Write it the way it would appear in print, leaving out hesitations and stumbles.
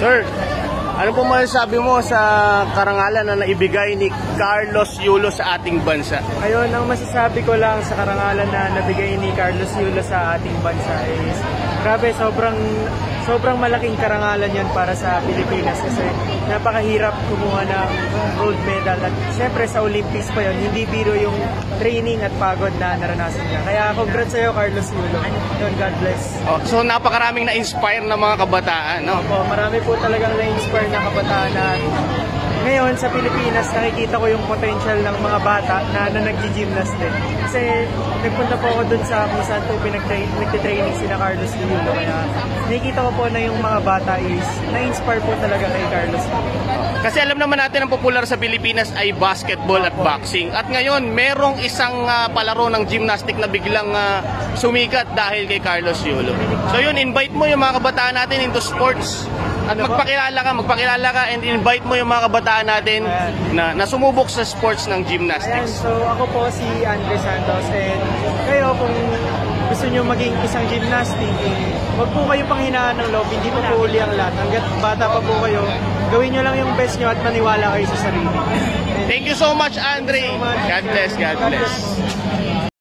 Sir, ano po masasabi mo sa karangalan na naibigay ni Carlos Yulo sa ating bansa? Ayun, ang masasabi ko lang sa karangalan na nabigay ni Carlos Yulo sa ating bansa is grabe, sobrang malaking karangalan yan para sa Pilipinas kasi napakahirap kumuha ng gold medal at syempre sa Olympics pa yun, hindi biro yung training at pagod na naranasan niya. Kaya congrats sa'yo, Carlos Yulo. Yun, God bless. Oh, so napakaraming na-inspire na mga kabataan, no? Opo, marami po talagang na-inspire na kabataan na ngayon sa Pilipinas nakikita ko yung potential ng mga bata na nag-gymnast din. Kasi nagpunta po ako dun sa kung saan po nagtitraining sila Carlos Yulo. Kaya nakikita ko po na yung mga bata is na-inspire po talaga kay Carlos Yulo. Kasi alam naman natin ang popular sa Pilipinas ay basketball at boxing. At ngayon, merong isang palaro ng gymnastic na biglang sumikat dahil kay Carlos Yulo. So yun, invite mo yung mga kabataan natin into sports. At magpakilala ka and invite mo yung mga kabataan natin na sumubok sa sports ng gymnastics. Ayan, so ako po si Andre Santos and kayo kung gusto nyo maging isang gymnastic, huwag po kayo panghinaan ng loob, hindi po uli ang lahat. Hanggat bata pa po kayo, gawin nyo lang yung best nyo at maniwala kayo sa sarili. Thank you so much, Andre. God bless, God bless.